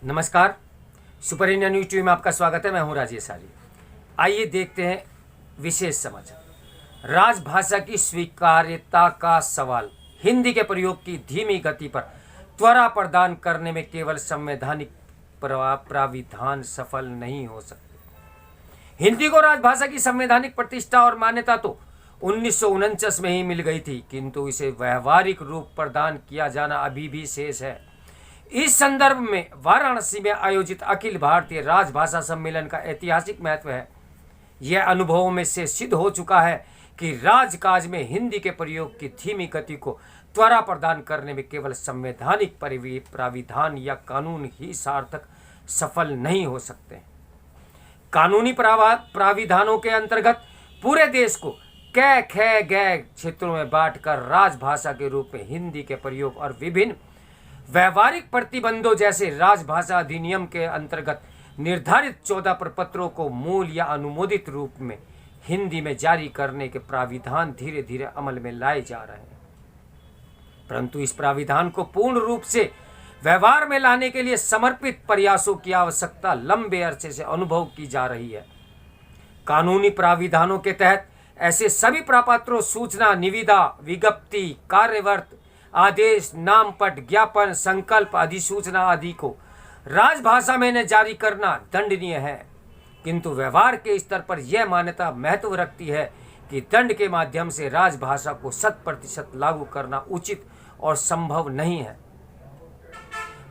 नमस्कार। Super India news TV में आपका स्वागत है। मैं हूं राजेश आर्य। आइए देखते हैं विशेष समाचार। राजभाषा की स्वीकार्यता का सवाल। हिंदी के प्रयोग की धीमी गति पर त्वरा प्रदान करने में केवल संवैधानिक प्राविधान सफल नहीं हो सकते। हिंदी को राजभाषा की संवैधानिक प्रतिष्ठा और मान्यता तो 1949 में ही मिल गई थी, किंतु इसे व्यावहारिक रूप प्रदान किया जाना अभी भी शेष है। इस संदर्भ में वाराणसी में आयोजित अखिल भारतीय राजभाषा सम्मेलन का ऐतिहासिक महत्व है। यह अनुभवों में से सिद्ध हो चुका है कि राजकाज में हिंदी के प्रयोग की धीमी गति को त्वरा प्रदान करने में केवल संवैधानिक प्राविधान या कानून ही सार्थक सफल नहीं हो सकते। कानूनी प्राविधानों के अंतर्गत पूरे देश को कै खे गै क्षेत्रों में बांटकर राजभाषा के रूप में हिंदी के प्रयोग और विभिन्न व्यावहारिक प्रतिबंधों जैसे राजभाषा अधिनियम के अंतर्गत निर्धारित 14 प्रपत्रों को मूल या अनुमोदित रूप में हिंदी में जारी करने के प्राविधान धीरे धीरे अमल में लाए जा रहे हैं। परंतु इस प्राविधान को पूर्ण रूप से व्यवहार में लाने के लिए समर्पित प्रयासों की आवश्यकता लंबे अरसे से अनुभव की जा रही है। कानूनी प्राविधानों के तहत ऐसे सभी प्रपत्रों, सूचना, निविदा, विज्ञप्ति, कार्यवर्त, आदेश, नामपट, ज्ञापन, संकल्प, अधिसूचना आदि को राजभाषा में न जारी करना दंडनीय है, किंतु व्यवहार के स्तर पर यह मान्यता महत्व रखती है कि दंड के माध्यम से राजभाषा को 100% लागू करना उचित और संभव नहीं है।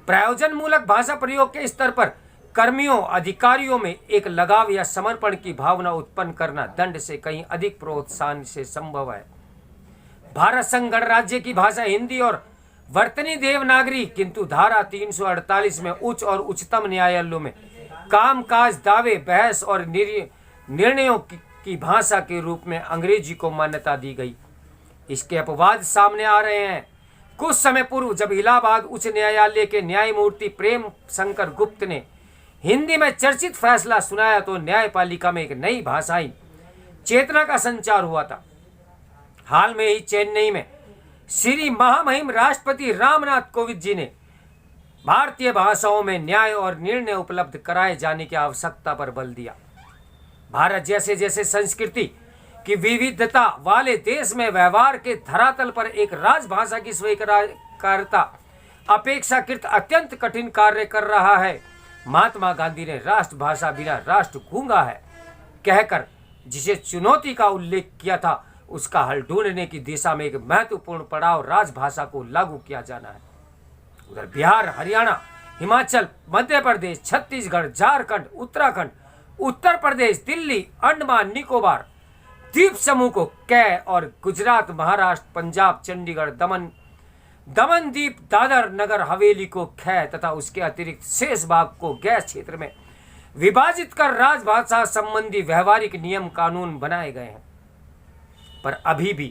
प्रयोजन मूलक भाषा प्रयोग के स्तर पर कर्मियों, अधिकारियों में एक लगाव या समर्पण की भावना उत्पन्न करना दंड से कहीं अधिक प्रोत्साहन से संभव है। भारत संघ गणराज्य की भाषा हिंदी और वर्तनी देवनागरी, किंतु धारा 348 में उच्च और उच्चतम न्यायालयों में कामकाज, दावे, बहस और निर्णयों की भाषा के रूप में अंग्रेजी को मान्यता दी गई। इसके अपवाद सामने आ रहे हैं। कुछ समय पूर्व जब इलाहाबाद उच्च न्यायालय के न्यायमूर्ति प्रेम शंकर गुप्त ने हिंदी में चर्चित फैसला सुनाया तो न्यायपालिका में एक नई भाषाई चेतना का संचार हुआ था। हाल में ही चेन्नई में श्री महामहिम राष्ट्रपति रामनाथ कोविंद जी ने भारतीय भाषाओं में न्याय और निर्णय उपलब्ध कराए जाने की आवश्यकता पर बल दिया। भारत जैसे जैसे संस्कृति की विविधता वाले देश में व्यवहार के धरातल पर एक राजभाषा की स्वीकार्यता अपेक्षाकृत अत्यंत कठिन कार्य कर रहा है। महात्मा गांधी ने राष्ट्रभाषा बिना राष्ट्र गूंगा है कहकर जिसे चुनौती का उल्लेख किया था, उसका हल ढूंढने की दिशा में एक महत्वपूर्ण पड़ाव राजभाषा को लागू किया जाना है। उधर बिहार, हरियाणा, हिमाचल, मध्य प्रदेश, छत्तीसगढ़, झारखंड, उत्तराखंड, उत्तर प्रदेश, दिल्ली, अंडमान निकोबार द्वीप समूह को कै और गुजरात, महाराष्ट्र, पंजाब, चंडीगढ़, दमन दीप, दादर नगर हवेली को कै तथा उसके अतिरिक्त शेष भाग को गै क्षेत्र में विभाजित कर राजभाषा संबंधी व्यवहारिक नियम कानून बनाए गए हैं। पर अभी भी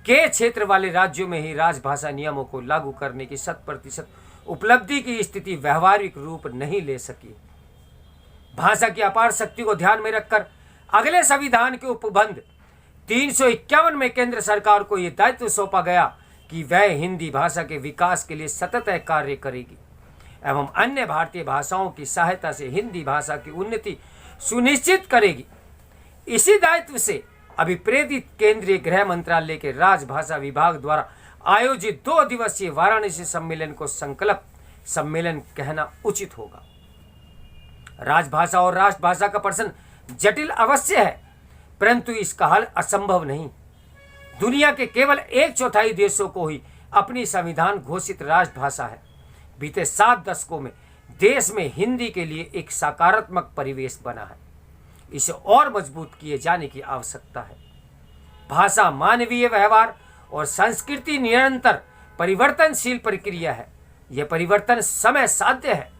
के क्षेत्र वाले राज्यों में ही राजभाषा नियमों को लागू करने की 100% उपलब्धि की स्थिति व्यवहारिक रूप नहीं ले सकी। भाषा की अपार शक्ति को ध्यान में रखकर अगले संविधान के उपबंध 351 में केंद्र सरकार को यह दायित्व सौंपा गया कि वह हिंदी भाषा के विकास के लिए सतत कार्य करेगी एवं अन्य भारतीय भाषाओं की सहायता से हिंदी भाषा की उन्नति सुनिश्चित करेगी। इसी दायित्व से अभिप्रेरित केंद्रीय गृह मंत्रालय के राजभाषा विभाग द्वारा आयोजित 2 दिवसीय वाराणसी सम्मेलन को संकल्प सम्मेलन कहना उचित होगा। राजभाषा और राष्ट्रभाषा का प्रश्न जटिल अवश्य है, परंतु इसका हल असंभव नहीं। दुनिया के केवल 1/4 देशों को ही अपनी संविधान घोषित राष्ट्रभाषा है। बीते 7 दशकों में देश में हिंदी के लिए एक सकारात्मक परिवेश बना है। इसे और मजबूत किए जाने की आवश्यकता है। भाषा मानवीय व्यवहार और संस्कृति निरंतर परिवर्तनशील प्रक्रिया है। यह परिवर्तन समय साध्य है।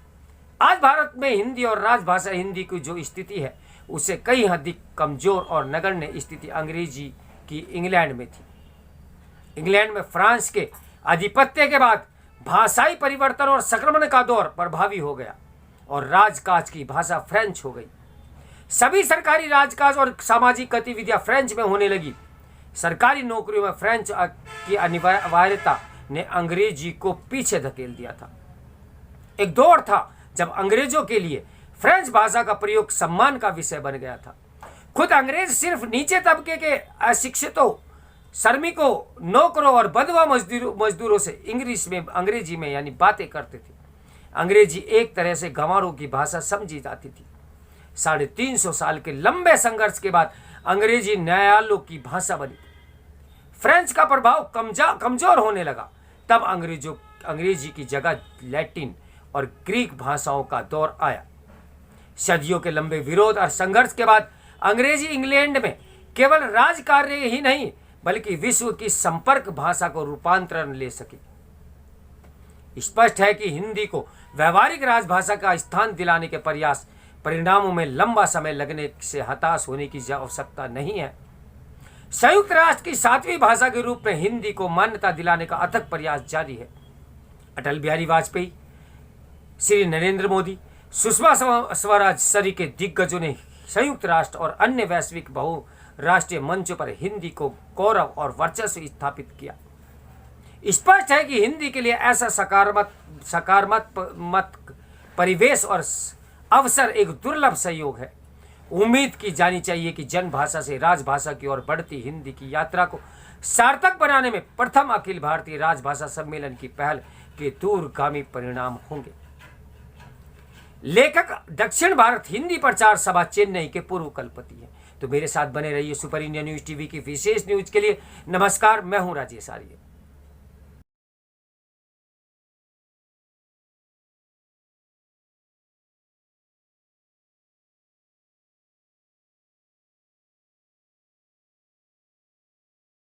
आज भारत में हिंदी और राजभाषा हिंदी की जो स्थिति है उससे कई अधिक कमजोर और नगण्य स्थिति अंग्रेजी की इंग्लैंड में थी। इंग्लैंड में फ्रांस के आधिपत्य के बाद भाषाई परिवर्तन और संक्रमण का दौर प्रभावी हो गया और राजकाज की भाषा फ्रेंच हो गई। सभी सरकारी राजकाज और सामाजिक गतिविधियां फ्रेंच में होने लगी। सरकारी नौकरियों में फ्रेंच की अनिवार्यता ने अंग्रेजी को पीछे धकेल दिया था। एक दौर था जब अंग्रेजों के लिए फ्रेंच भाषा का प्रयोग सम्मान का विषय बन गया था। खुद अंग्रेज सिर्फ नीचे तबके के अशिक्षितों, श्रमिकों, नौकरों और बंधुआ मजदूरों से अंग्रेजी में यानी बातें करते थे। अंग्रेजी एक तरह से गंवारों की भाषा समझी जाती थी। 350 साल के लंबे संघर्ष के बाद अंग्रेजी न्यायालयों की भाषा बनी। फ्रेंच का प्रभाव कमजोर होने लगा। तब अंग्रेजी की जगह लैटिन और ग्रीक भाषाओं का दौर आया। सदियों के लंबे विरोध और संघर्ष के बाद अंग्रेजी इंग्लैंड में केवल राजकार्य ही नहीं बल्कि विश्व की संपर्क भाषा को रूपांतरण ले सकी। स्पष्ट है कि हिंदी को व्यवहारिक राजभाषा का स्थान दिलाने के परिणामों में लंबा समय लगने से हताश होने की आवश्यकता नहीं है। संयुक्त राष्ट्र की 7वीं भाषा के रूप में हिंदी को मान्यता दिलाने का अथक प्रयास जारी है। अटल बिहारी वाजपेयी, श्री नरेंद्र मोदी, सुषमा स्वराज सरी के दिग्गजों ने संयुक्त राष्ट्र और अन्य वैश्विक बहुराष्ट्रीय मंचों पर हिंदी को गौरव और वर्चस्व स्थापित किया। स्पष्ट है कि हिंदी के लिए ऐसा सकारात्मक परिवेश और अवसर एक दुर्लभ सहयोग है। उम्मीद की जानी चाहिए कि जनभाषा से राजभाषा की ओर बढ़ती हिंदी की यात्रा को सार्थक बनाने में प्रथम अखिल भारतीय राजभाषा सम्मेलन की पहल के दूरगामी परिणाम होंगे। लेखक दक्षिण भारत हिंदी प्रचार सभा चेन्नई के पूर्व कुलपति हैं। तो मेरे साथ बने रहिए सुपर इंडिया न्यूज टीवी की विशेष न्यूज के लिए। नमस्कार, मैं हूं राजेश आर्य।